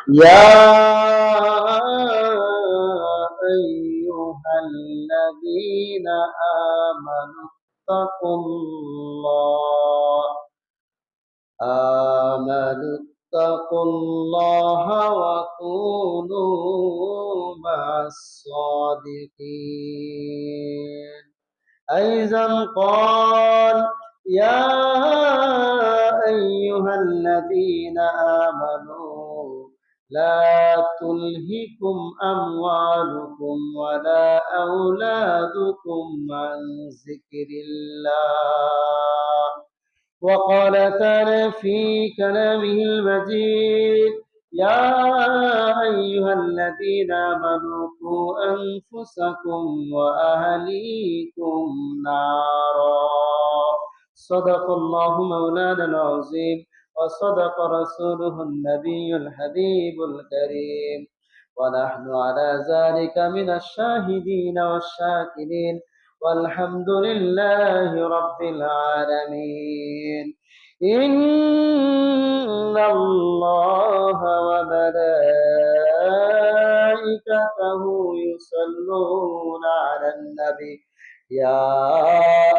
يا أيها الذين آمنوا اتقوا الله وكونوا مع الصادقين. أيضا قال: يا أيها الذين آمنوا لا تلهكم أموالكم ولا أولادكم عن ذكر الله. وقال تعالى في كلامه المجيد: يا أيها الذين آمنوا قوا أنفسكم وأهليكم نارا. صدق الله مولانا العظيم وصدق رسوله النبي الحبيب الكريم، ونحن على ذلك من الشاهدين والشاكرين، والحمد لله رب العالمين. إن الله وملائكته يصلون على النبي يا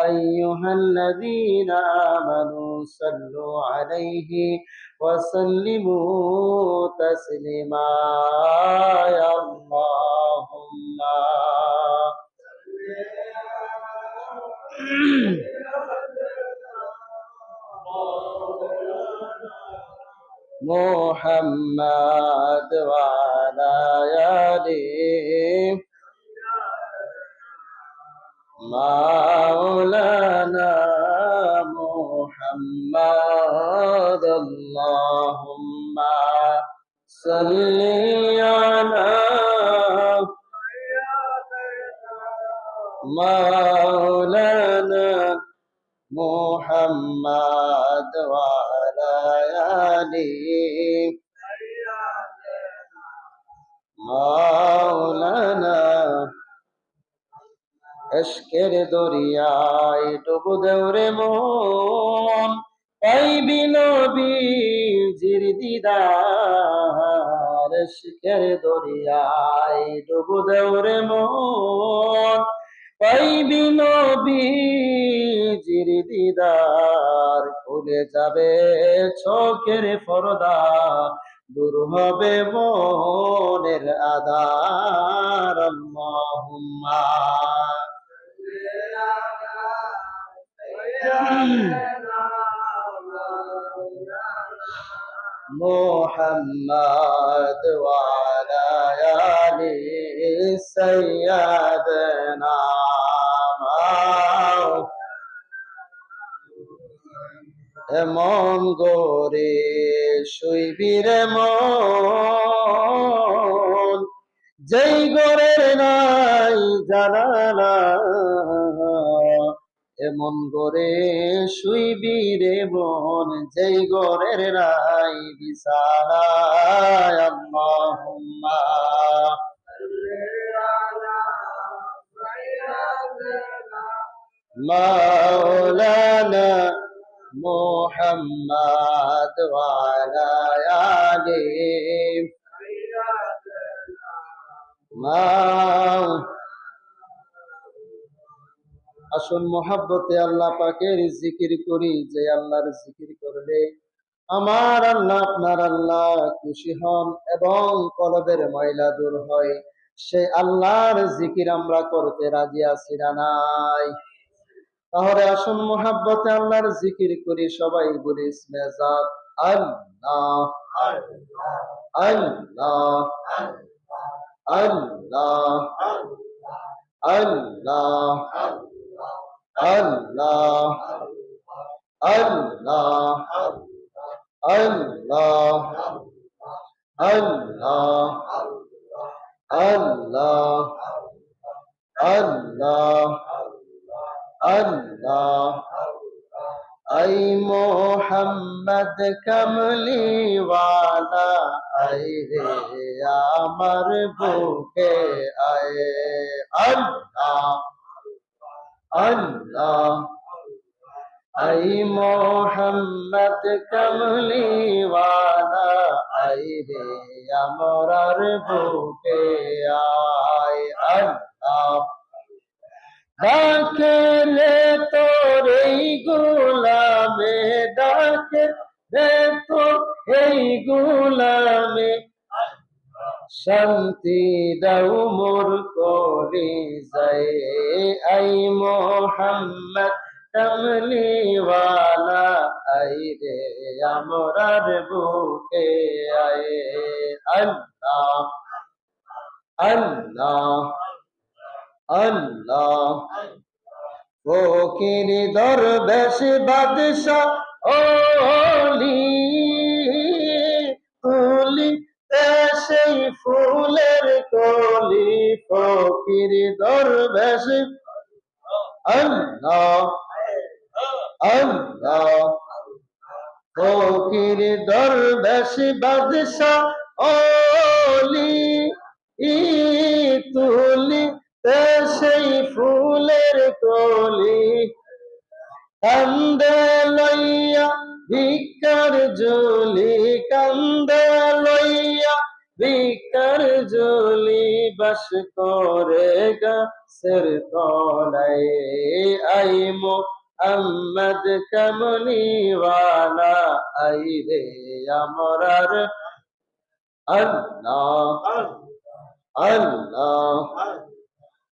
أيها الذين آمنوا صلوا عليه وسلموا تسليما. يا اللهم محمد وعلى آله مولانا محمد. اللهم صل على مولانا محمد وعلى آله مولانا। এশকের দরিয়ায় ডুবো দেওরে মন, পাইবি নবীজির দিদার। এশকের দরিয়ায় ডুবো দেওরে মন, পাইবি নবীজির দিদার। খুলে যাবে চোখের পর্দা, দূর হবে মনের আধার। আল্লাহুম্মা محمد وعلى آل سيدنا এমন গোরে শুইবিরে মন, যেই গোরের নাই জানালা। এমন গোরে শুইবি রে মন, যেই গোরের নাই বিছানা। আল্লাহুম্মা মাওলানা মুহাম্মদ ওয়ালা আলিহি আসুন মোহাব্বতে আল্লাহ পাকের জিকির করি, যে আল্লাহর জিকির করলে আমার আল্লাহ আপনার আল্লাহ খুশি হন এবং কলবের ময়লা দূর হয়। সেই আল্লাহর জিকির আমরা করতে রাজি আছি না নাই? তাহলে আসুন মোহাব্বতে আল্লাহর জিকির করি, সবাই বলি ইসমে জাত আল্লাহ আল্লাহ আল্লাহ আল্লাহ আল্লাহ আল্লাহ আল্লাহ আল্লাহ আল্লাহ আল্লাহ আল্লাহ। আই মোহাম্মদ কমলিওয়ালা আয় রে আমার বুকে আয়। আল্লাহ আল্লাহ आई मोहम्मद कमली वाला आई रे আমরার বুকে আয় আল্লাহ ডাকে রে তোর এই গোলামে ডাকে রে তোর এই গোলামে শান্তি দাও মোর কলি যায় আই মোহাম্মদ কমলি ওয়ালা আই রে আমরার বুকে আয় আল্লাহ আল্লাহ আল্লাহ ফকির দরবেশ বাদশাহ ওলি তুলি সেই ফুলের কলি ফকির দরবেশ আল্লাহ আল্লাহ ফকির দরবেশ বাদশাহ ওলি তুলি সেই ফুলের কলি কান্দে লইয়া ভিক্ষার ঝুলি কান্দে লইয়া ভিক্ষার ঝুলি বাস করে গাছের তলায় আই মোহাম্মদ কমলি ওয়ালা আই রে আমরার আল্লাহ আল্লাহ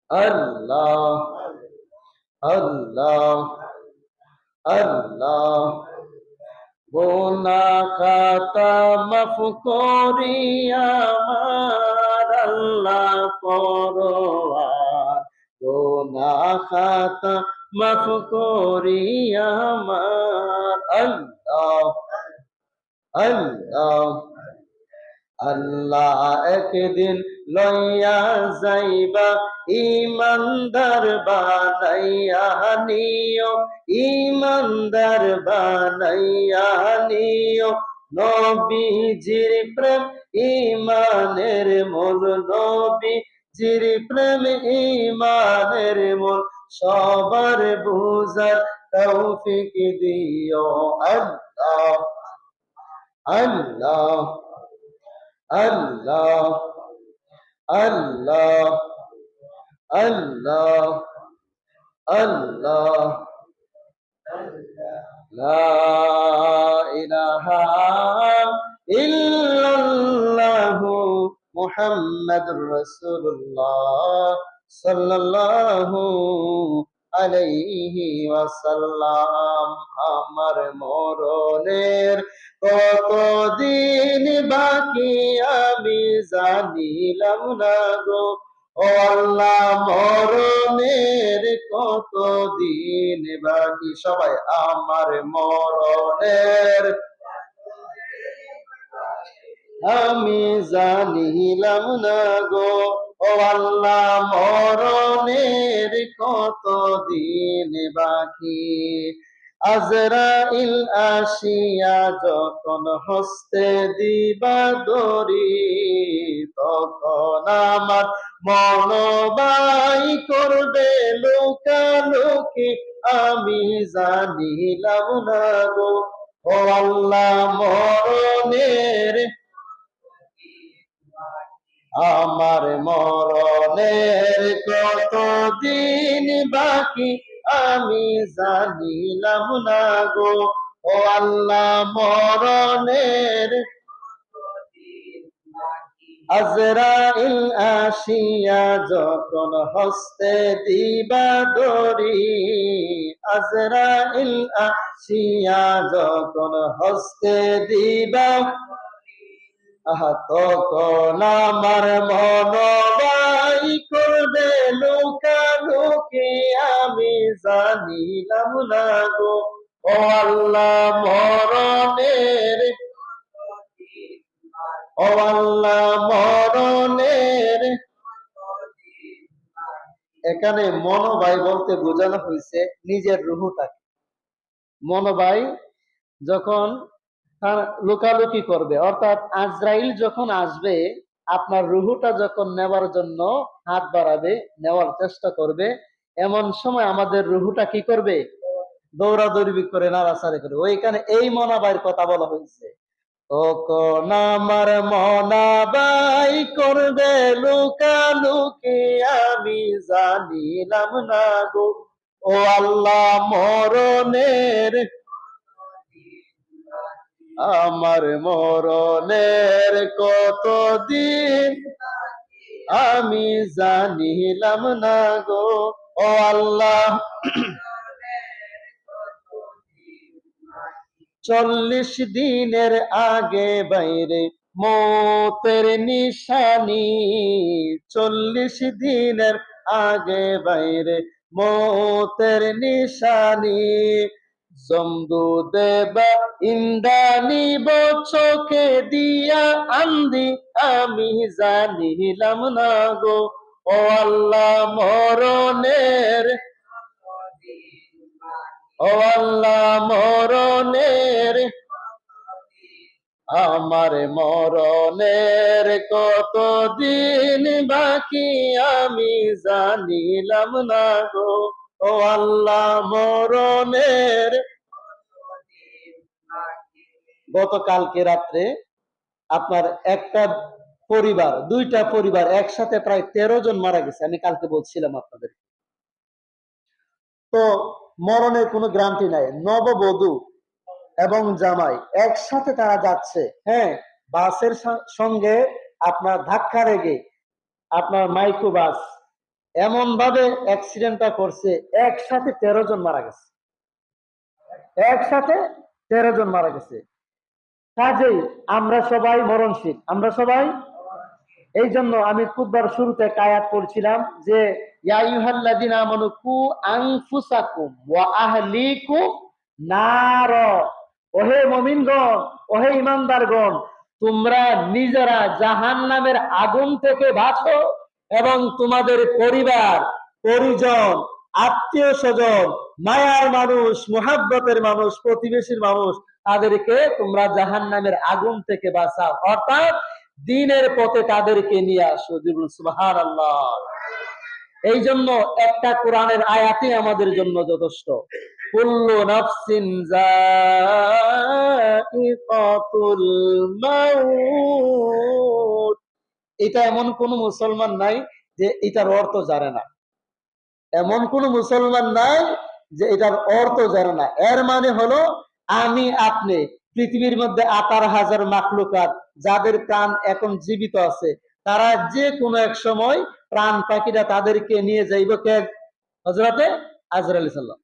আল্লাহ আল্লাহ আল্লাহ গুনাহ খাতা মাফ করিয়া আমার আল্লাহ পরওয়ার গুনাহ খাতা মাফ করিয়া আমার আল্লাহ আল্লাহ আল্লাহ একদিন লইয়া যাইবা ইমানদার বানাইয়া নিও ইমানদার বানাইয়া নিও নবীজির প্রেম ইমানের মূল নবীজির প্রেম ইমানের মূল সবার বুঝার তৌফিক দিও আল্লাহ আল্লাহ আল্লাহ আল্লাহ আল্লাহ আল্লাহ লা ইলাহা ইল্লাল্লাহু মুহাম্মাদুর রাসূলুল্লাহ সাল্লাল্লাহু আলাইহি ওয়াসাল্লাম আমার মরণের কতদিন বাকি আমি জানিলাম না গো ও আল্লাহ মরণের কতদিন বাকি সবাই আমার মরণের আমি জানিলাম না গো ও আল্লাহ মরণের কতদিন বাকি আজরাইল আসিয়া যখন হস্তে দিবা দড়ি তখন আমার মনবাই করবে লুকালুকি আমি জানিলাম না গো ও আল্লাহ মরণের আমার মরণের কতদিন বাকি আমি জানিলাম না গো ও আল্লাহ মরণের আজরাইল আসিয়া যখন হস্তে দিবা দড়ি আজরাইল আসিয়া যখন হস্তে দিবা তখন আমার মনবাই করবে লুকালুকি আমি জানিলাম না গো ও আল্লাহ মরণের ও আল্লাহ মরণের এখানে মনোবাই বলতে বোঝানো হয়েছে নিজের রুহটাকে মনোবাই যখন তার লুকালুকি করবে অর্থাৎ আজরাইল যখন আসবে আপনার রুহুটা যখন নেওয়ার জন্য হাত বাড়াবে নেওয়ার চেষ্টা করবে এমন সময় আমাদের রুহুটা কি করবে দৌড়াদৌড়ি করে নাড়াচাড়ি করে, ওইখানে এই মনাবাইয়ের কথা বলা হয়েছে। তখন আমার মনাবাই করবে লুকালুকি, আমি জানিলাম না গো। ও আল্লাহ, মরণের, আমার মরণের কতদিন আমি জানিলাম না গো। ও আল্লাহ, 40 দিনের আগে বাইরে মৌতের নিশানি, 40 দিনের আগে বাইরে মৌতের নিশানি, জমদু দেবা ইন্দানি চোখে দিয়া আন্দি, আমি জানিলাম না গো। ও আল্লাহ, মরণের, ও আল্লাহ, মরণের, আমার মরণের কতদিন বাকি আমি জানিলাম না গো। ও আল্লাহ, মরণের, গতকালকে রাত্রে আপনার একটা পরিবার, 2টা পরিবার একসাথে প্রায় 13 জন মারা গেছে, আমি কালকে বলছিলাম আপনাদের। তো মরণের কোনো গ্যারান্টি নাই। নববধূ এবং জামাই একসাথে তারা যাচ্ছে, হ্যাঁ, বাসের সঙ্গে আপনার ধাক্কা লেগে আপনার মাইক্রো বাস এমন ভাবে অ্যাক্সিডেন্টটা করছে, একসাথে 13 জন মারা গেছে, একসাথে 13 জন মারা গেছে। কাজেই আমরা সবাই মরণশীল, আমরা সবাই। এই জন্য আমি খুতবার শুরুতে আয়াত পড়ছিলাম যে ইয়া আইয়ুহাল্লাযিনা আমানু কু আনফুসাকুম ওয়া আহলিকুম নার, ওহে মুমিনগণ, ওহে ঈমানদারগণ, তোমরা নিজেরা জাহান্নামের আগুন থেকে বাঁচো এবং তোমাদের পরিবার পরিজন, আত্মীয় স্বজন, মায়ার মানুষ, মুহাব্বতের মানুষ, প্রতিবেশীর মানুষ, তাদেরকে তোমরা জাহান্নামের আগুন থেকে বাঁচাও, অর্থাৎ দ্বীনের পথে তাদেরকে নিয়ে আসো। সুবহানাল্লাহ। এই জন্য একটা কোরআনের আয়াতই আমাদের জন্য যথেষ্ট। কুল্লু নাফসিন যায়িকাতুল মাউত। এটা এমন কোন মুসলমান নাই যে এটার অর্থ জানে না, এমন কোন মুসলমান নাই যে এটার অর্থ জানে না। এর মানে হলো আমি আপনি পৃথিবীর মধ্যে 18,000 মাখলুকাত যাদের প্রাণ এখন জীবিত আছে, তারা যে কোনো এক সময় প্রাণ পাখিরা তাদেরকে নিয়ে যাইব কে? হযরতে আজরাইল সাল্লাম।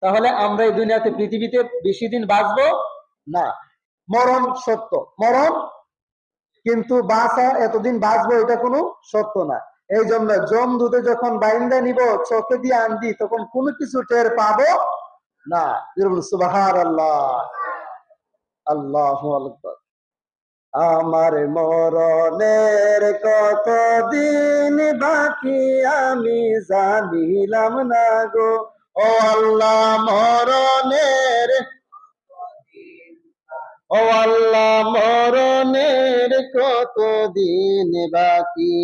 তাহলে আমরা এই দুনিয়াতে পৃথিবীতে বেশি দিন বাঁচবো না। মরণ সত্য, মরণ, কিন্তু বাঁচা এতদিন বাঁচবো এটা কোনো সত্য না। এই জন্য জমদূতে যখন বাইন্দা নিব চোখে দিয়ে আনবি, তখন কোনো কিছু টের পাবো না। সুবহানাল্লাহ, আল্লাহু আকবার। আমার মরণের কতদিন বাকি আমি জানিলাম না গো। ও আল্লাহ, মরণের, ও আল্লাহ, মরণের কতদিন বাকি।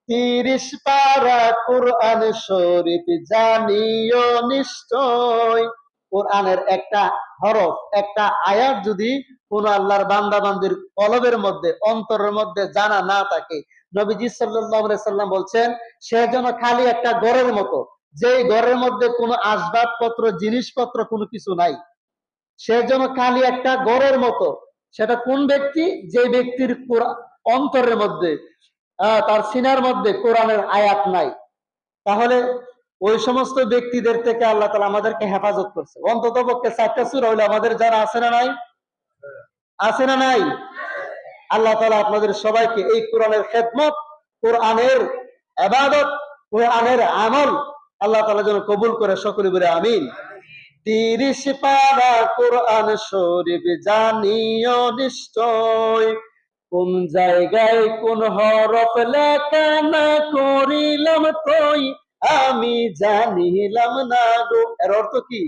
30 পারা কোরআন শরীফ জানিও নিশ্চয়। কোরআনের একটা হরফ, একটা আয়াত যদি কোন আল্লাহর বান্দা বান্দির কলবের মধ্যে, অন্তরের মধ্যে জানা না থাকে, নবীজি সাল্লাল্লাহু আলাইহি সাল্লাম বলছেন সে যেন খালি একটা ঘরের মতো, যেই ঘরের মধ্যে কোনো আসবাবপত্র, জিনিসপত্র কোনো কিছু নাই, সে যেন খালি একটা ঘরের মতো। সেটা কোন ব্যক্তি? যে ব্যক্তির অন্তরের মধ্যে, তার সিনার মধ্যে কোরআনের আয়াত নাই। তাহলে ওই সমস্ত ব্যক্তিদের থেকে আল্লাহ তাআলা আমাদেরকে হেফাজত করছে। অন্তত পক্ষে 4টা সূরা হইলে আমাদের যারা আছে না নাই? আছে না নাই? আল্লাহ তাআলা আপনাদের সবাইকে এই কোরআনের খেদমত, কোরআনের ইবাদত, কোরআনের আমল আল্লাহ তাআলা যেন কবুল করে, সকলে বলে আমিন। 30 পারা কোরআন শরীফ জানিও নিশ্চয়, কোন জায়গায় কোন হরফ লেখা না করিলাম কই, আমি জানিলাম না গো। এর অর্থ কি?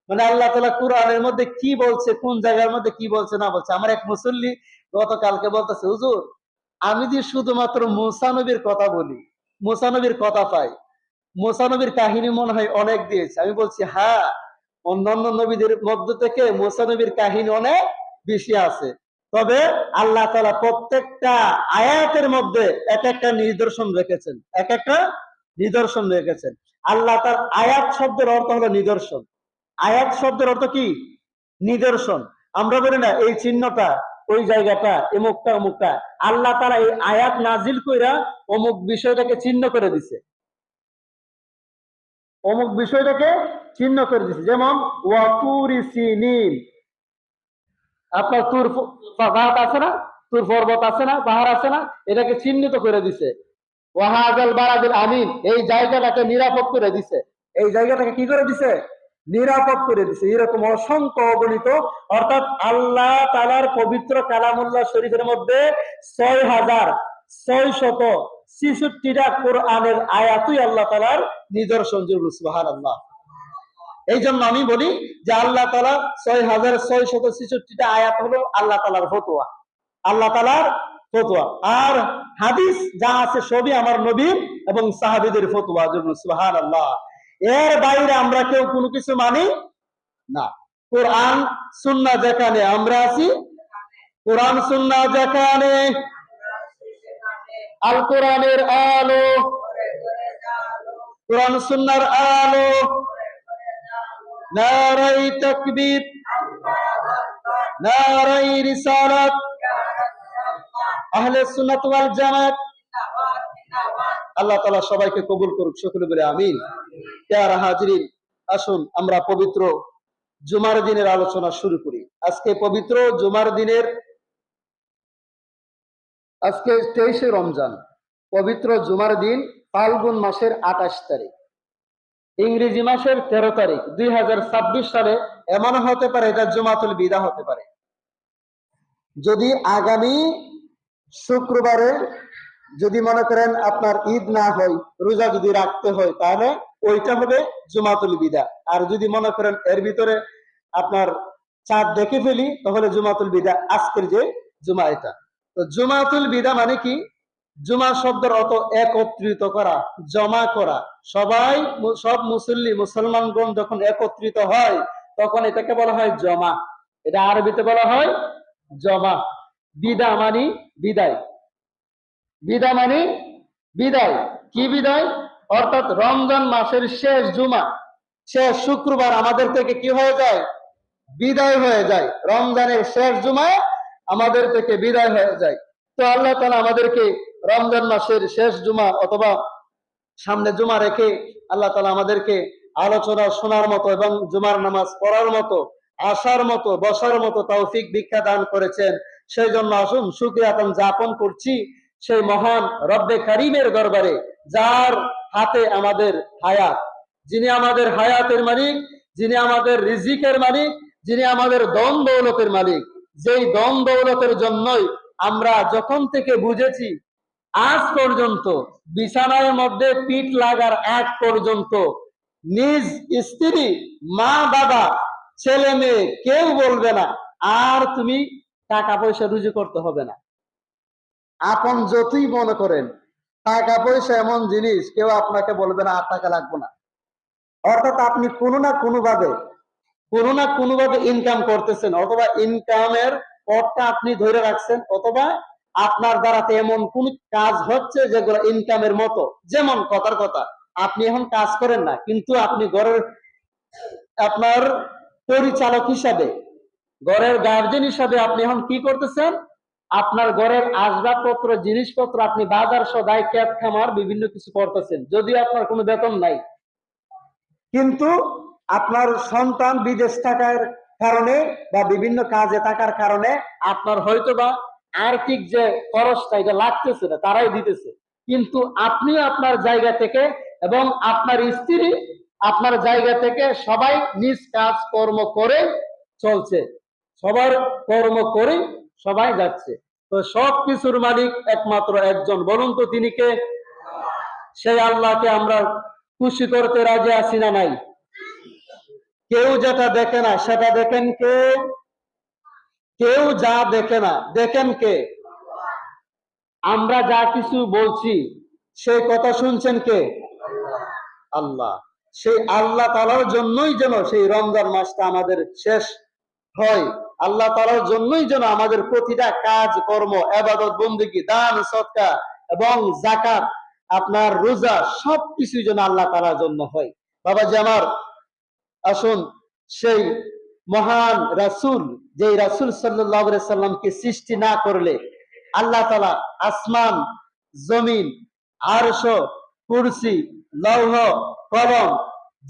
মানে আল্লাহ তাআলা কোরআনের মধ্যে কি বলছে, কোন জায়গার মধ্যে কি বলছে না বলছে। আমার এক মুসল্লি গতকালকে বলতেছে, হুজুর আমি যে শুধুমাত্র মুসা নবীর কথা বলি, মুসা নবীর কথা পাই, মুসা নবীর কাহিনী মনে হয় অনেক দিয়েছে। আমি বলছি হ্যাঁ, অন্যান্য নবীদের মধ্য থেকে মুসা নবীর কাহিনী অনেক বেশি আছে। তবে আল্লাহ তাআলা প্রত্যেকটা আয়াতের মধ্যে এক একটা নিদর্শন রেখেছেন, এক একটা নিদর্শন রেখেছেন। আল্লাহ তার আয়াত শব্দের অর্থ হলো নিদর্শন। আয়াত শব্দের অর্থ কি? নিদর্শন। আমরা বলি না এই চিহ্নটা, ওই জায়গাটা, এমুকটা অমুকটা, আল্লাহ তাআলা এই আয়াত নাজিল কইরা অমুক বিষয়টাকে চিহ্ন করে দিছে, অমুক বিষয়টাকে চিহ্ন করে দিছে। যেমন ওয়াতুরি সিনিন, আপনার তুর পাহাড় আছে না, তুর পর্বত আছে না, পাহাড় আছে না, এটাকে চিহ্নিত করে দিছে। ওয়াহাজাল বারাদিল আমিন, এই জায়গাটাকে নিরাপদ করে দিছে। এই জায়গাটাকে কি করে দিছে? নিরাপদ করে দিছে। এরকম অসংখ্য অগণিত, অর্থাৎ আল্লাহ তাআলার পবিত্র কালামুল্লাহ শরীফের মধ্যে ৬,৬৬৬টা কোরআনের আয়াতই আল্লাহ তাআলার নিদর্শন। সুবহানাল্লাহ। এই জন্য আমি বলি যে আল্লাহ তাআলা ৬,৬৬৬টা আয়াত হলো আল্লাহ তাআলার ফতোয়া, আল্লাহ তাআলার ফতোয়া। আর হাদিস যা আছে সবই আমার নবীর এবং সাহাবীদের ফতোয়া। সুবহানাল্লাহ। এর বাইরে আমরা কেউ কোনো কিছু মানি না। কোরআন সুন্নাহ যেখানে আমরা আছি, কোরআন সুন্নাহ যেখানে, আল কোরআনের আলো, কোরআন সুন্নাহর আলো, নারায়ে তাকবীর, নারায়ে রিসালাত, আহলে সুন্নাত ওয়াল জামাত। আল্লাহ তাআলা সবাইকে কবুল করুক, সকলে বলে আমিন। প্যারা হাজিরিন, আসুন আমরা পবিত্র জুমার দিনের আলোচনা শুরু করি। আজকে পবিত্র জুমার দিনের, আজকে 23শে রমজান, পবিত্র জুমার দিন, ফাল্গুন মাসের 28 তারিখ, ইংরেজি মাসের 13 তারিখ 2026 সালে। এমন হতে পারে এটা জুমাতুল বিদা হতে পারে। যদি আগামী শুক্রবারে যদি মনে করেন আপনার ঈদ না হয়, রোজা যদি রাখতে হয়, তাহলে ওইটা হবে জুমাতুল বিদা। আর যদি মনে করেন এর ভিতরে আপনার চাঁদ দেখে ফেলি, তাহলে জুমাতুল বিদা আজকের যে জুমা এটা। তো জুমাতুল বিদা মানে কি? জুমা শব্দের অর্থ একত্রিত করা, জমা করা। সবাই, সব মুসল্লি, মুসলমানগণ যখন একত্রিত হয় তখন এটাকে বলা হয় জমা। এটা আরবিতে বলা হয় জমা। বিদা মানে বিদায়, বিদা মানে বিদায়। কি বিদায়? অর্থাৎ রমজান মাসের শেষ জুমা, শেষ শুক্রবার আমাদের থেকে কি হয়ে যায়? বিদায় হয়ে যায়। রমজানের শেষ জুমা আমাদের থেকে বিদায় হয়ে যায়। তো আল্লাহ তাআলা আমাদেরকে রমজান মাসের শেষ জুমা অথবা সামনে জুমা রেখে আল্লাহ তাআলা আমাদেরকে আলোচনা শোনার মতো এবং জুমার নামাজ পড়ার মতো, আসার মতো, বসার মতো তৌফিক দীক্ষা দান করেছেন। সেই জন্য আসুন শুকরিয়া জ্ঞাপন করছি সেই মহান রব্বে কারিমের দরবারে, যার হাতে আমাদের হায়াত, যিনি আমাদের হায়াতের মালিক, যিনি আমাদের রিজিকের মালিক, যিনি আমাদের ধন দৌলতের মালিক। যেই ধন দৌলতের জন্যই আমরা যখন থেকে বুঝেছি আজ পর্যন্ত বিছানার মধ্যে পিঠ লাগার আগ পর্যন্ত নিজ স্ত্রী, মা, বাবা, ছেলে মেয়ে কেউ বলবে না আর তুমি টাকা পয়সা রুজি করতে হবে না। আপন যতই মনে করেন, টাকা পয়সা এমন জিনিস, কেউ আপনাকে বলবে না আর টাকা লাগবে না। অর্থাৎ আপনি কোনো না কোনোভাবে ইনকাম করতেছেন, অথবা ইনকামের পথটা আপনি ধরে রাখছেন, অথবা আপনার দ্বারাতে এমন কোন কাজ হচ্ছে যেগুলো ইনকামের মতো। যেমন কথার কথা, আপনি এখন কাজ করেন না, কিন্তু আপনি ঘরের আপনার পরিচালক হিসাবে, ঘরের গার্জেন হিসাবে আপনি এখন কি করতেছেন? আপনার ঘরের আসবাবপত্র, জিনিসপত্র আপনি বাজার সদাই, ক্ষেত খামার বিভিন্ন কিছু করতেছেন, যদিও আপনার কোনো বেতন নাই। কিন্তু আপনার সন্তান বিদেশ থাকার কারণে বা বিভিন্ন কাজে থাকার কারণে আপনার হয়তোবা আর্থিক যে খরচটা এটা লাগতেছে না, তারাই দিতেছে। কিন্তু আপনি আপনার জায়গা থেকে এবং আপনার স্ত্রী আপনার জায়গা থেকে সবাই নিজ কাজ কর্ম করে চলছে, সবার কর্ম করে সবাই যাচ্ছে। তো সব কিছুর মালিক একমাত্র একজন, বলুন তো তিনি কে? সেই আল্লাহকে আমরা খুশি করতে রাজি আছি না নাই? কেউ যেটা দেখে না সেটা দেখেন কে? কেউ যা দেখে না দেখেন কে? আমরা যা কিছু বলছি সেই কথা শুনছেন কে? আল্লাহ। সেই আল্লাহ তাআলার জন্যই যেন সেই রমজান মাসটা আমাদের শেষ হয়, আল্লাহ তাআলার জন্যই যেন আমাদের প্রতিটা কাজ কর্ম, ইবাদত বন্দেগী, দান সদকা এবং যাকাত, আপনার রোজা, সবকিছুই যেন আল্লাহ তাআলার জন্য হয়। বাবাজি আমার, আসুন সেই মহান রাসূল, যে রাসূল সাল্লাল্লাহু আলাইহি সাল্লামকে সৃষ্টি না করলে আল্লাহ তাআলা আসমান, জমিন, আরশ, কুরসি, লৌহ, কলম,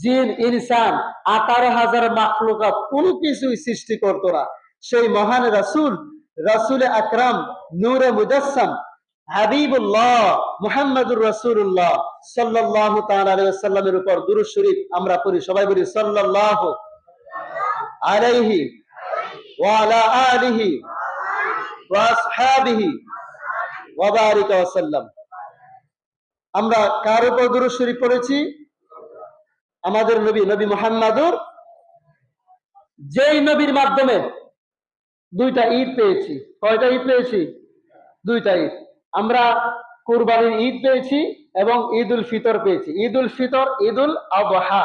জিন, ইনসান, 18,000 মাখলুকাত কোনো কিছুই সৃষ্টি করতো না। সেই মহান রাসূল, রাসূল আকরাম, নূরে মুজাসসাম, হাবিবুল্লাহ মুহাম্মাদুর রাসূলুল্লাহ সাল্লাল্লাহু তাআলা আলাইহি ওয়াসাল্লামের উপর দুরূদ শরীফ আমরা পড়ি, সবাই বলি সাল্লাল্লাহু আলাইহি ওয়া আলা আলিহি ওয়া আসহাবিহি ওয়া বারিকা ওয়া সাল্লাম। আমরা কার উপর দুরূদ শরীফ পড়েছি? আমাদের নবী, নবী মুহাম্মাদুর, যেই নবীর মাধ্যমে দুইটা ঈদ পেয়েছি। কয়টা ঈদ পেয়েছি? দুইটা ঈদ। আমরা কুরবানির ঈদ পেয়েছি এবং ঈদ উল ফিতর পেয়েছি। ঈদ উল ফিতর, ঈদ উল আযহা,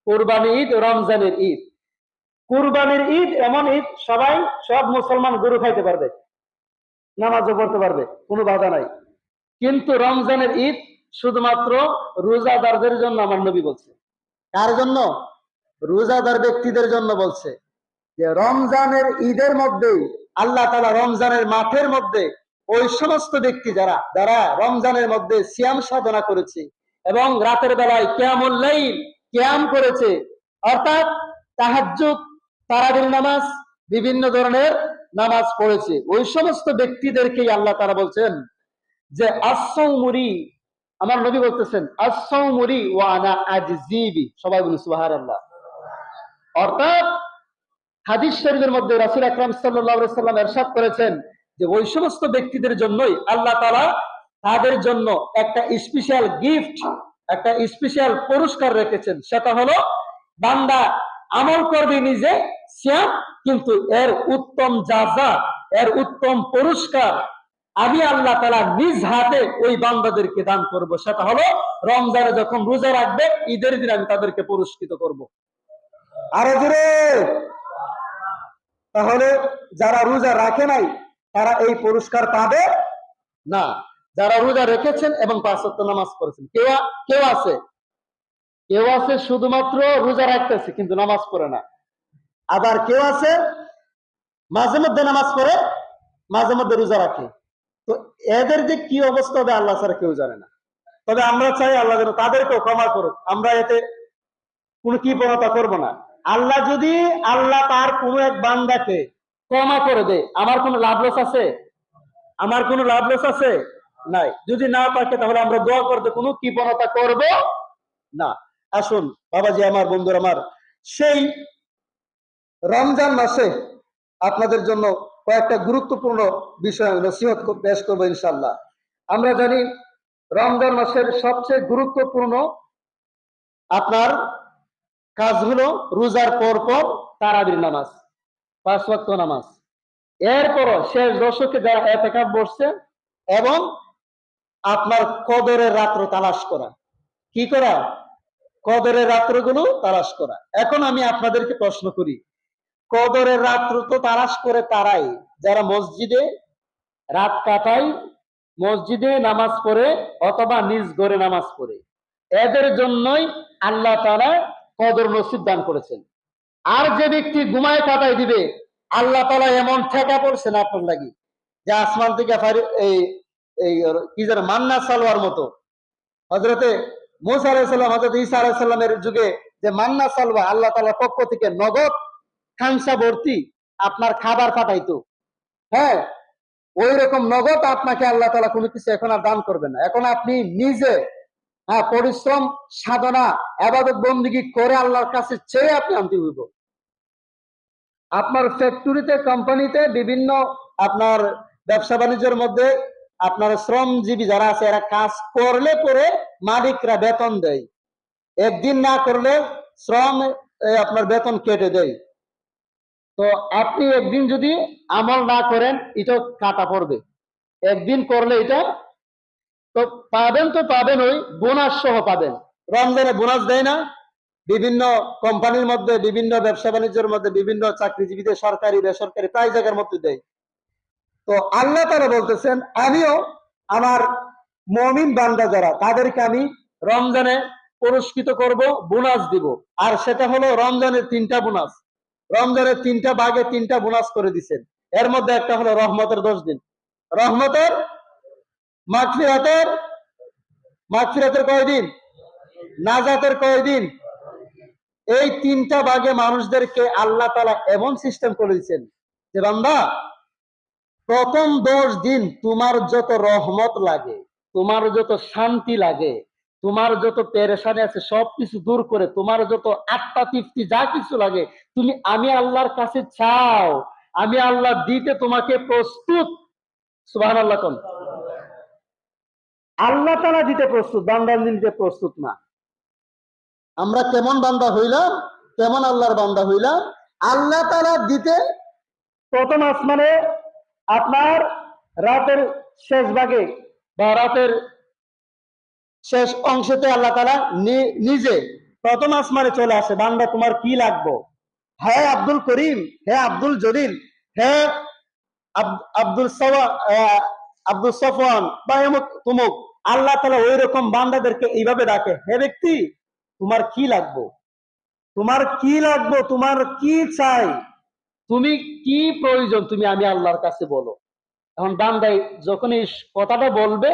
কুরবানি ঈদ, রমজানের ঈদ। কুরবানির ঈদ এমন ঈদ, সব মুসলমান গরু খাইতে পারবে, নামাজও পড়তে পারবে, কোনো বাধা নাই। কিন্তু রমজানের ঈদ শুধুমাত্র রোজাদারদের জন্য আমার নবী বলছে। কার জন্য? রোজাদার ব্যক্তিদের জন্য বলছে যে রমজানের ঈদের মধ্যে আল্লাহ তাআলা রমজানের মাঠের মধ্যে ওই সমস্ত ব্যক্তি যারা রমজানের মধ্যে সিয়াম সাধনা করেছে এবং রাতের বেলায় কিয়ামুল লাইল, কিয়াম করেছে, অর্থাৎ তাহাজ্জুদ, তারাবির নামাজ, বিভিন্ন ধরনের নামাজ পড়েছে, ওই সমস্ত ব্যক্তিদেরকেই আল্লাহ তাআলা বলছেন যে আস-সাওমুরি, আমার নবী বলতেছেন আস-সাওমুরি ওয়া আনা আজজিবি, সবাই বলুন সুবহানাল্লাহ। অর্থাৎ হাদিস শরীফের মধ্যে রাসূল আকরাম সাল্লাল্লাহু আলাইহি সাল্লাম ইরশাদ করেছেন যে ওই সমস্ত ব্যক্তিদের জন্যই আল্লাহ তাআলা তাদের জন্য একটা স্পেশাল গিফট, একটা স্পেশাল পুরস্কার রেখেছেন। সেটা হলো বান্দা আমল করবে নিজে সিয়াম, কিন্তু এর উত্তম যাজা, এর উত্তম পুরস্কার আমি আল্লাহ তাআলা নিজ হাতে ওই বান্দাদেরকে দান করব। সেটা হলো রমজানে যখন রোজা রাখবে, ঈদের দিন আমি তাদেরকে পুরস্কৃত করব। আরো জোরে। তাহলে যারা রোজা রাখে নাই তারা এই পুরস্কার পাবে না। যারা রোজা রেখেছেন এবং 5 ওয়াক্ত নামাজ পড়েছেন, কেউ আছে শুধুমাত্র রোজা রাখতেছে কিন্তু নামাজ পড়ে না। আবার কেউ আছে মাঝে মধ্যে নামাজ পড়ে, মাঝে মধ্যে রোজা রাখে। তো এদের যে কি অবস্থা হবে আল্লাহ ছাড়া কেউ জানে না। তবে আমরা চাই আল্লাহ যেন তাদেরকেও ক্ষমা করুক। আমরা এতে কোনো কৃপণতা করব না। আল্লাহ যদি আল্লাহ তার কোন এক বান্দাকে ক্ষমা করে দেয়, আমার কোনো লাভ লস আছে? আমার কোনো লাভ লস আছে? নাই। যদি না থাকে তাহলে আমরা দোয়া করতে কোনো কৃপণতা করব না। আসুন বাবাজি আমার, বন্ধুরা আমার, সেই রমজান মাসে আপনাদের জন্য কয়েকটা গুরুত্বপূর্ণ বিষয় নসিহত পেশ করবো ইনশাআল্লাহ। আমরা জানি রমজান মাসের সবচেয়ে গুরুত্বপূর্ণ আপনার কাজ হলো রোজার পর তারাবির নামাজ, 5 ওয়াক্ত নামাজ। এরপর শেষ দশকে যারা ইতিকাফ বসছে এবং আপনার কদরের রাত্র তালাশ করা। কি করা? কদরের রাত্রগুলো তালাশ করা। এখন আমি আপনাদেরকে প্রশ্ন করি, কদরের রাত্র তো তালাশ করে তারাই যারা মসজিদে রাত কাটায়, মসজিদে নামাজ পড়ে অথবা নিজ ঘরে নামাজ পড়ে, এদের জন্যই আল্লাহ তাআলা কদর নসিব দান করেছেন। আর যে ব্যক্তি ঘুমায় কাটাই দিবে, আল্লাহ তাআলা এমন ঠেকা পড়ছেন আপনার লাগি যে আসমান থেকে কি যেন মান্না সালোয়ার মতো। হযরতে মুসা আলাইহিস সালাম, হযরত ঈসা আলাইহিস সালামের যুগে যে মান্না সালওয়া আল্লাহ তাআলার পক্ষ থেকে নগদ খাংসা ভর্তি আপনার খাবার পাঠাইতো, হ্যাঁ, ওই রকম নগদ আপনাকে আল্লাহ তাআলা কোনো কিছু এখন আর দান করবেন না। এখন আপনি নিজে পরিশ্রম, সাধনা, ইবাদত বন্দেগী করে আল্লাহর কাছে চেয়ে আপনি আনতে হইব। আপনার ফ্যাক্টরিতে, কোম্পানিতে, বিভিন্ন আপনার ব্যবসা বাণিজ্যের মধ্যে আপনার শ্রমজীবী যারা আছে এরা কাজ করলে পরে মালিকরা বেতন দেয়, একদিন না করলে আপনার বেতন কেটে দেয়। তো আপনি একদিন যদি আমল না করেন এটা কাটা পড়বে, একদিন করলে এটা তো পাবেন ওই বোনাস সহ পাবেন। রমজানে বোনাস দেয় না? বিভিন্ন কোম্পানির মধ্যে, বিভিন্ন ব্যবসা বাণিজ্যের মধ্যে, বিভিন্ন চাকরিজীবীদের সরকারি বেসরকারি প্রায় জায়গার মধ্যে দেয়। তো আল্লাহ তাআলা বলতেছেন, আমিও আমার মুমিন বান্দা যারা তাদেরকে আমি রমজানে পুরস্কৃত করব, বোনাস দিব। আর সেটা হলো রমজানের 3টা বোনাস। রমজানের 3টা ভাগে 3টা বোনাস করে দিচ্ছেন। এর মধ্যে একটা হলো রহমতের 10 দিন, রহমতের, মাগফিরাতের, মাগফিরাতের কয়দিন, নাজাতের কয়দিন। এই 3টা ভাগে মানুষদেরকে আল্লাহ তাআলা এমন সিস্টেম করে দিচ্ছেন যে বান্দা, প্রথম 10 দিন তোমার যত রহমত লাগে, তোমার যত শান্তি লাগে, তোমার যত পেরেশানি আছে সবকিছু দূর করে, তোমার যত আত্মা তৃপ্তি যা কিছু লাগে, তুমি আমি আল্লাহর কাছে চাও, আমি আল্লাহ দিতে তোমাকে প্রস্তুত। সুবহানাল্লাহ কোন আল্লাহ তাআলা দিতে প্রস্তুত, বান্দা দিতে প্রস্তুত না। আমরা কেমন বান্দা হইলাম, কেমন আল্লাহর বান্দা হইলাম, আল্লাহ তাআলা দিতে প্রথম আসমানে আপনার রাতের শেষ ভাগে বা রাতের শেষ অংশতে আল্লাহ তাআলা নিজে প্রথম আসমানে চলে আসে, বান্দা তোমার কি লাগবে, হ্যাঁ আব্দুল করিম, হ্যাঁ আব্দুল জলিল, হ্যাঁ আব্দুল সফওয়ান বা এমুক তুমুক। আল্লাহ তাআলা ওই রকম বান্দাদেরকে এইভাবে ডাকে, হে ব্যক্তি তোমার কি লাগবে, তোমার কি লাগবে, তোমার কি চাই, তুমি কি প্রয়োজন, তুমি আমি আল্লাহর কাছে বলো। এখন বান্দাই যখন এই কথাটা বলবে,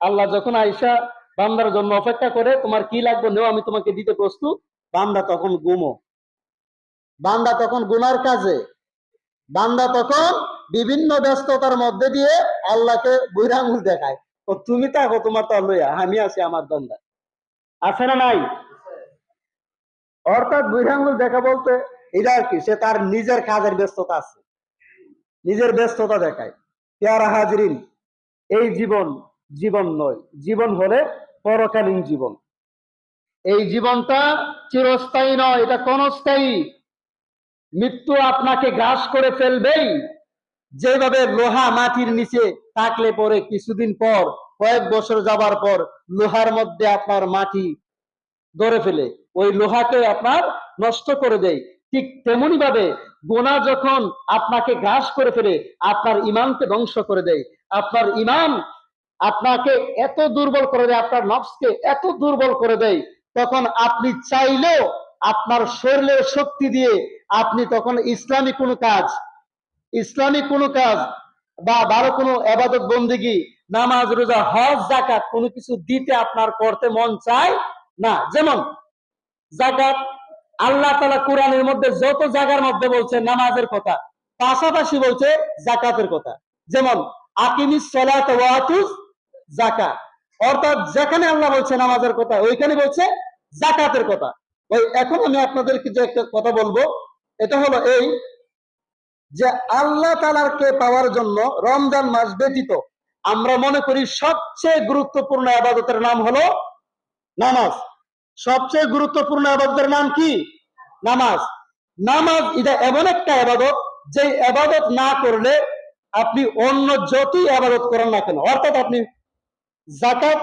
আল্লাহ যখন আয়েশা বান্দার জন্য অপেক্ষা করে, তোমার কি লাগবে নেও, আমি তোমাকে দিতে প্রস্তুত, বান্দা তখন গুমো, বান্দা তখন গুনার কাজে, বান্দা তখন বিভিন্ন ব্যস্ততার মধ্যে দিয়ে আল্লাহকে বুইরা আঙুল দেখায়, ও তুমি থাকো তোমার তো লইয়া, আমি আছি আমার বান্দা। আছে না নাই? অর্থাৎ বুইরা আঙুল দেখা বলতে এটা আর কি, সে তার নিজের কাজের ব্যস্ততা আছে, নিজের ব্যস্ততা দেখায়। পেয়ারা হাজরিন, এই জীবন জীবন নয়, জীবন হলে পরকালীন জীবন। এই জীবনটা চিরস্থায়ী নয়, এটা ক্ষণস্থায়ী। মৃত্যু আপনাকে গ্রাস করে ফেলবেই। যেভাবে লোহা মাটির নিচে থাকলে পরে কিছুদিন পর, কয়েক বছর যাবার পর লোহার মধ্যে আপনার মাটি ধরে ফেলে, ওই লোহাকে আপনার নষ্ট করে দেয়, ঠিক তেমনি ভাবে গুনাহ যখন আপনাকে গ্রাস করে ফেলে, আপনার ঈমানকে ধ্বংস করে দেয়। আপনার ঈমান আপনাকে এত দুর্বল করে দেয়, আপনার নফসকে এত দুর্বল করে দেয়, তখন আপনি চাইলেও আপনার শরীরের শক্তি দিয়ে আপনি তখন ইসলামী কোনো কাজ বা ভালো কোনো ইবাদত বন্দেগী, নামাজ রোজা হজ যাকাত কোনো কিছু দিতে আপনার করতে মন চায় না। যেমন যাকাত, আল্লাহ তাআলা কোরআনের মধ্যে যত জায়গার মধ্যে বলছে নামাজের কথা, পাশাপাশি বলছে যাকাতের কথা। যেমন আকিমিস সালাত ওয়া আতুজ যাকাত, অর্থাৎ যেখানে আল্লাহ বলছে নামাজের কথা, ওইখানে বলছে যাকাতের কথা। ওই এখন আমি আপনাদেরকে যে একটা কথা বলবো, এটা হলো এই যে আল্লাহ তাআলাকে পাওয়ার জন্য রমজান মাস ব্যতীত আমরা মনে করি সবচেয়ে গুরুত্বপূর্ণ ইবাদতের নাম হলো নামাজ। সবচেয়ে গুরুত্বপূর্ণ ইবাদতের নাম কি? নামাজ। নামাজ এটা এমন একটা ইবাদত, যে ইবাদত না করলে আপনি অন্য যতই ইবাদত করেন না কেন, অর্থাৎ আপনি যাকাত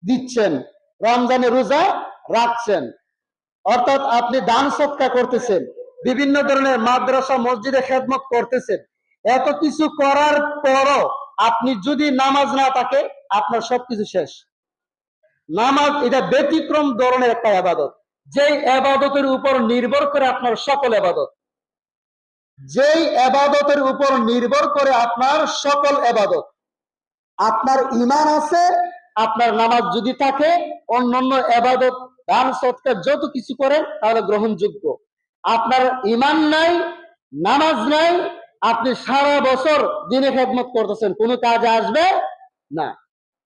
দিচ্ছেন, রমজানে রোজা রাখছেন, অর্থাৎ আপনি দান সদকা করতেছেন, বিভিন্ন ধরনের মাদ্রাসা মসজিদে খেদমত করতেছেন, এত কিছু করার পরও আপনি যদি নামাজ না থাকে, আপনার সবকিছু শেষ। নামাজ এটা ব্যতিক্রম ধরনের একটা ইবাদত, যেই ইবাদতের উপর নির্ভর করে আপনার সকল ইবাদত, যেই ইবাদতের উপর নির্ভর করে আপনার সকল ইবাদত। আপনার ঈমান আছে, আপনার নামাজ যদি থাকে, অন্যান্য ইবাদত দান সদকা যত কিছু করেন তাহলে গ্রহণযোগ্য। আপনার ঈমান নাই, নামাজ নাই, আপনি সারা বছর দিনে খেদমত করতেছেন, কোনো কাজে আসবে না।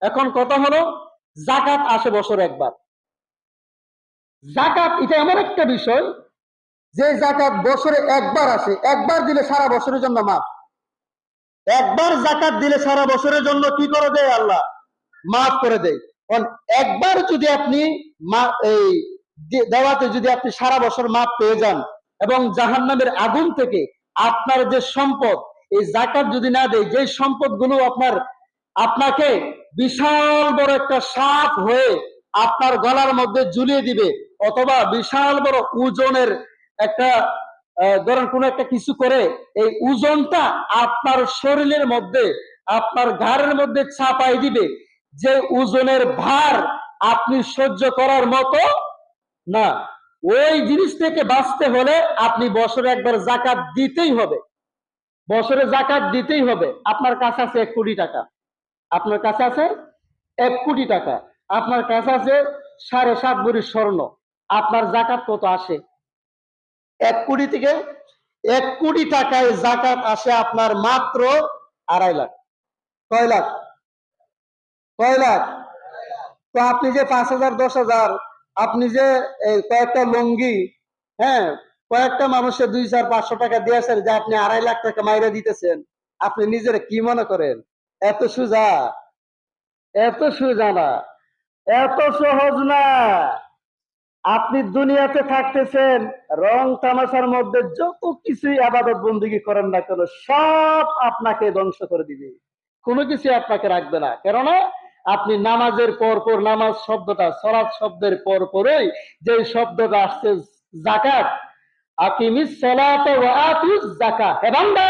এখন কথা হলো, যাকাত আসে বছর একবার। যাকাত এটা এমন একটা বিষয়, যে যাকাত বছরে একবার আসে, একবার দিলে সারা বছরের জন্য মাফ। একবার যাকাত দিলে সারা বছরের জন্য কি করে দেয় আল্লাহ? মাফ করে দেয়। একবার যদি আপনি এই দেওয়াতে যদি আপনি সারা বছর মাফ পেয়ে যান, এবং জাহান্নামের আগুন থেকে আপনার যে সম্পদ, এই যাকাত যদি না দেয়, যে সম্পদগুলো আপনাকে বিশাল বড় একটা সাপ হয়ে আপনার গলার মধ্যে ঝুলিয়ে দিবে, অথবা বিশাল বড় ওজনের একটা ধরেন কোন একটা কিছু করে এই ওজনটা আপনার শরীরের মধ্যে, আপনার ঘাড়ের মধ্যে চাপাই দিবে, যে ওজনের ভার আপনি সহ্য করার মতো না। ওই জিনিস থেকে বাঁচতে হলে আপনি বছরে একবার জাকাত দিতেই হবে, বছরে জাকাত দিতেই হবে। আপনার কাছে আছে 1 কোটি টাকা, আপনার কাছে আছে 1 কোটি টাকা, আপনার কাছে আছে 7.5 ভরি স্বর্ণ, আপনার জাকাত কত আসে? 1 কোটি থেকে 1 কোটি টাকায় জাকাত আসে আপনার মাত্র 2.5 লাখ। কয় লাখ? কয় লাখ? তো আপনি যে 5,000 10,000, আপনি যে কয়েকটা লুঙ্গি, হ্যাঁ, কয়েকটা মানুষের 200-500 টাকা দিয়েছেন, যে আপনি 2.5 লাখ টাকা মাইরা দিতেছেন, আপনি নিজের কি মনে করেন? এত সোজা? এত সোজা না, এত সহজ না। আপনি দুনিয়াতে থাকতেছেন, রং তামাশার মধ্যে যত কিছুই আবাদত বন্দেগী করেন না কেন, সব আপনাকে ধ্বংস করে দিবে, কোনো কিছু আপনাকে রাখবে না। কেননা আপনি নামাজের পর পর, নামাজ শব্দটা সালাত শব্দের পর পরই যে শব্দটা আসছে যাকাত, আকিমিস সালাত ওয়া আতুজ যাকাত, হে বান্দা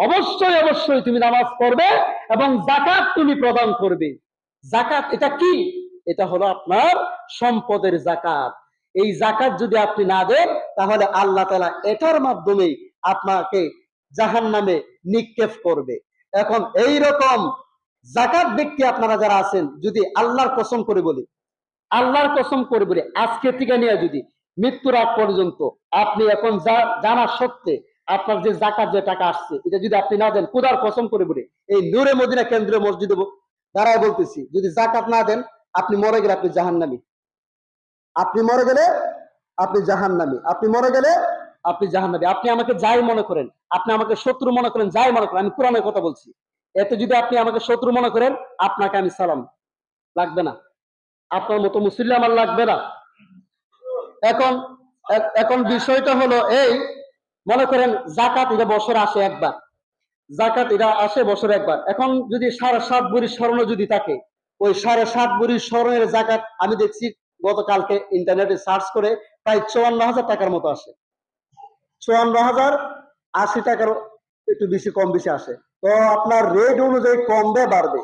অবশ্যই অবশ্যই তুমি নামাজ পড়বে এবং যাকাত তুমি প্রদান করবে। যাকাত এটা কি? এটা হলো আপনার সম্পদের যাকাত। এই যাকাত যদি আপনি না দেন, তাহলে আল্লাহ তাআলা এটার মাধ্যমে আপনাকে জাহান্নামে নিক্ষেপ করবে। এখন এই রকম যাকাত ব্যক্তি আপনারা যারা আছেন, যদি আল্লাহর কসম করে বলি, আল্লাহর কসম করে বলি, আজকে থেকে নিয়ে যদি মৃত্যুর আগ পর্যন্ত আপনি এখন জানা সত্ত্বে আপনার যে যাকাত যে টাকা আসছে, এটা যদি আপনি না দেন, খোদার কসম করে বলি, এই নূরে মদিনা কেন্দ্রীয় মসজিদে দাঁড়ায় বলতেছি, যদি যাকাত না দেন, আপনি মরে গেলে আপনি জাহান্নামী, আপনি মরে গেলে আপনি জাহান্নামী, আপনি মরে গেলে আপনি জাহান্নামী। আপনি আমাকে যাই মনে করেন, আপনি আমাকে শত্রু মনে করেন, যাই মনে করেন, আমি কোরআনের কথা বলছি, এতে যদি আপনি আমাকে শত্রু মনে করেন, আপনাকে আমি সালাম, লাগবে না, আপনার মতো মুসলিম আমার লাগবে না। এখন এখন বিষয়টা হলো এই, মনে করেন যাকাত এটা বছরে আসে একবার, যাকাত এটা আসে বছরে একবার। এখন যদি 7.5 ভরি স্বর্ণ যদি থাকে, ওই 7.5 ভরি স্বর্ণের যাকাত আমি দেখছি গতকালকে ইন্টারনেটে সার্চ করে প্রায় 54,000 টাকার মতো আসে। 54,080 টাকার একটু বেশি কম বেশি আসে। তো আপনার রেট অনুযায়ী কমবে বাড়বে।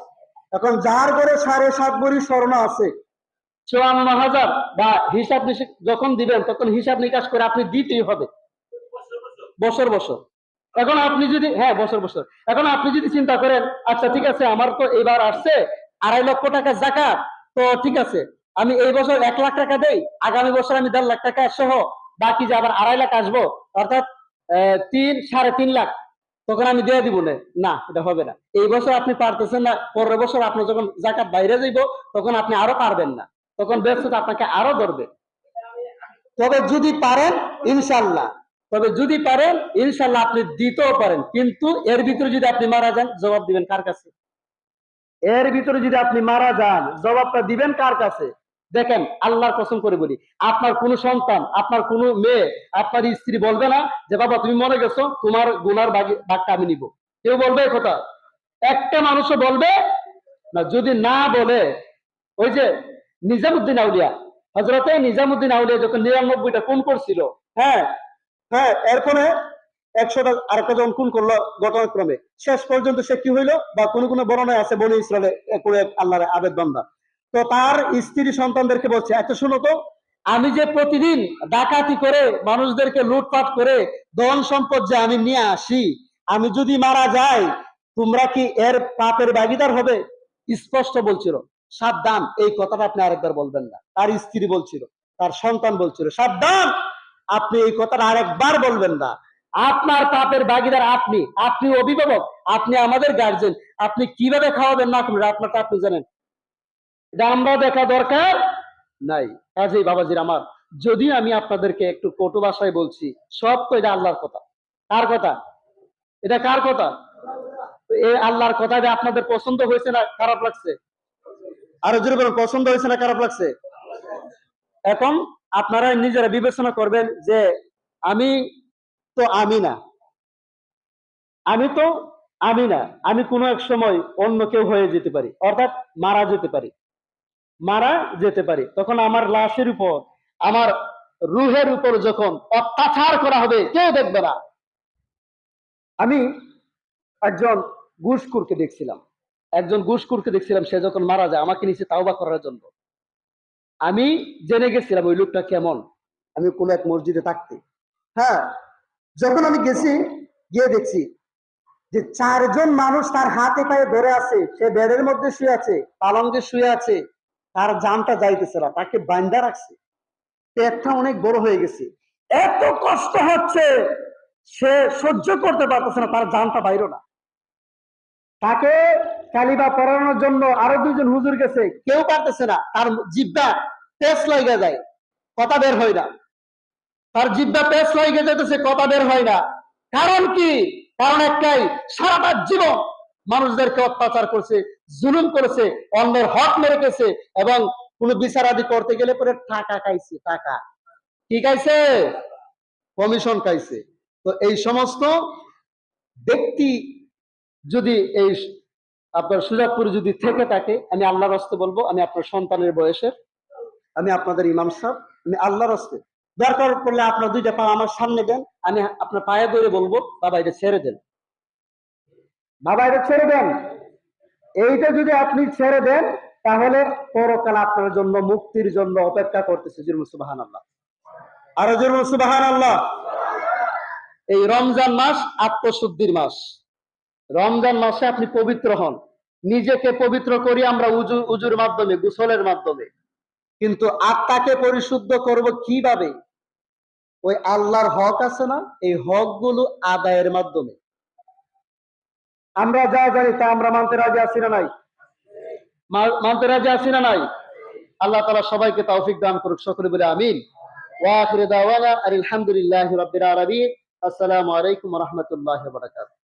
এখন যার ঘরে 7.5 ভরি স্বর্ণ আছে, 54,000 বা হিসাব যখন দিবেন তখন হিসাব নিকাশ করে আপনি দিতেই হবে বছর বছর। এখন আপনি যদি, হ্যাঁ বছর বছর, এখন আপনি যদি চিন্তা করেন, আচ্ছা ঠিক আছে, আমার তো এবার আসছে 2.5 লক্ষ টাকা যাকাত, তো ঠিক আছে আমি এই বছর 1 লাখ টাকা দেই, আগামী বছর আমি 1.5 লাখ টাকা সহ বাকি যে আবার 2.5 লাখ আসবো, অর্থাৎ 3-3.5 লাখ, তখন আমি দিয়ে দিব না, না এটা হবে না। এই বছর আপনি পারতেছেন না, পরের বছর আপনি যখন যাকাত বাইরে যাইব, তখন আপনি আরো পারবেন না, তখন ব্যবসাটা আপনাকে আরো ধরবে। তবে যদি পারেন ইনশাল্লাহ, তবে যদি পারেন ইনশাল্লাহ আপনি দিতেও পারেন, কিন্তু এর ভিতরে যদি আপনি মারা যান, জবাব দিবেন কার কাছে? এর ভিতরে যদি আপনি মারা যান, জবাবটা দিবেন কার কাছে? দেখেন আল্লাহর কসম করে বলি, আপনার কোন সন্তান, আপনার কোন মেয়ে, আপনার স্ত্রী বলবে না যে বাবা তুমি মরে গেছো, তোমার গুনার ভাগটা আমি নিব। কেউ বলবে এই কথা? একটা মানুষও বলবে না। যদি না বলে, ওই যে নিজামুদ্দিন আউলিয়া, হযরতে নিজামুদ্দিন আউলিয়া যখন 99টা খুন করছিল, হ্যাঁ হ্যাঁ, এরপরে 100টা আরেকটা যখন খুন করলো ঘটনাক্রমে, শেষ পর্যন্ত সে কি হইলো, বা কোন কোন বর্ণনায় আছে বনি ইসরায়েলে আল্লাহর আবেদ বান্দা, তো তার স্ত্রী সন্তানদেরকে বলছে, এত শুনো তো, আমি যে প্রতিদিন ডাকাতি করে মানুষদেরকে লুটপাট করে ধন সম্পদ যে আমি নিয়ে আসি, আমি যদি মারা যাই, তোমরা কি এর পাপের ভাগীদার হবে? স্পষ্ট বলছিল, সাবধান, এই কথাটা আপনি আরেকবার বলবেন না। তার স্ত্রী বলছিল, তার সন্তান বলছিল, সাবধান, আপনি এই কথাটা আরেকবার বলবেন না। আপনার পাপের ভাগীদার আপনি, আপনি অভিভাবক, আপনি আমাদের গার্জেন, আপনি কিভাবে খাওয়াবেন না করবেন আপনারটা আপনি জানেন, এটা আমরা দেখা দরকার নাই। কাজেই বাবাজির আমার, যদি আমি আপনাদেরকে একটু কটু ভাষায় বলছি, সব তো এটা আল্লাহর কথা। কার কথা? এটা কার কথা? এই আল্লাহর কথা যে আপনাদের পছন্দ হয়েছে না খারাপ লাগছে? আরো জোরে বলুন, পছন্দ হয়েছে না খারাপ লাগছে? এখন আপনারা নিজেরা বিবেচনা করবেন যে আমি তো আমি না, আমি তো আমি না, আমি কোনো এক সময় অন্য কেউ হয়ে যেতে পারি, অর্থাৎ মারা যেতে পারি, মারা যেতে পারি। তখন আমার লাশের উপর আমার রুহের উপর যখন অত্যাচার করা হবে কেউ দেখবে না। আমি একজন ঘুষখোরকে দেখছিলাম, সে যখন মারা যায় আমাকে নিচে তাওবা করার জন্য। আমি জেনে গেছিলাম ওই লোকটা কেমন। আমি কোনো এক মসজিদে থাকতে, হ্যাঁ, যখন আমি গেছি, গিয়ে দেখছি যে 4 জন মানুষ তার হাতে পায়ে ধরে আছে, সে বেডের মধ্যে শুয়ে আছে, পালঙ্গে শুয়ে আছে, তার জানটা যাইতেছে না, তাকে বান্ধা রাখছে, পেটটা অনেক বড় হয়ে গেছে, এত কষ্ট হচ্ছে, সে সহ্য করতে পারতেছে না, তার জানটা বাইরো না। তাকে কালিমা পড়ানোর জন্য আরো 2 জন হুজুর গেছে, কেউ পারতেছে না, তার জিহ্বা পেঁচ লাগা যায়, কথা বের হয় না, তার জিহ্বা পেঁচ লাগে যেতেছে, কথা বের হয় না। কারণ কি? কারণ একটাই, সারাটা জীবন মানুষদেরকে অত্যাচার করছে, জুলুম করেছে, অন্যের হক মেরে গেছে, এবং কোনো বিচার আদি করতে গেলে পরে টাকা খাইছে, টাকা কি খাইছে? কমিশন খাইছে। তো এই সমস্ত ব্যক্তি যদি এই আপনার সুজাতপুরে যদি থেকে থাকে, আমি আল্লাহর হস্তে বলবো, আমি আপনার সন্তানের বয়সের, আমি আপনাদের ইমাম সাহেব, আমি আল্লাহর হস্তে, দরকার পড়লে আপনার 2টা পা আমার সামনে দেন, আমি আপনার পায়ে ধরে বলবো বাবা এটা ছেড়ে দেন, বাবা এটা ছেড়ে দেন। এইটা যদি আপনি ছেড়ে দেন তাহলে পরকাল আপনার জন্য মুক্তির জন্য অপেক্ষা করতেছে। সুবহানাল্লাহ, আরো জোরে সুবহানাল্লাহ। এই রমজান মাস আত্মশুদ্ধির মাস। রমজান মাসে আপনি পবিত্র হন, নিজেকে পবিত্র করি আমরা উজুর মাধ্যমে, গোসলের মাধ্যমে, কিন্তু আত্মাকে পরিশুদ্ধ করব কিভাবে? ওই আল্লাহর হক আছে না, এই হক গুলো আদায়ের মাধ্যমে। আমরা যা জানি তা আমরা মানতে রাজি আছি না নাই? মানতে রাজি আছি না নাই? আল্লাহ তাআলা সবাইকে তৌফিক দান করুক, সকলে বলে আমিন। ওয়া আখিরু দাওয়ানা আলহামদুলিল্লাহি রাব্বিল আলামিন। আসসালামু আলাইকুম ওয়া রাহমাতুল্লাহি ওয়া বারাকাতুহু।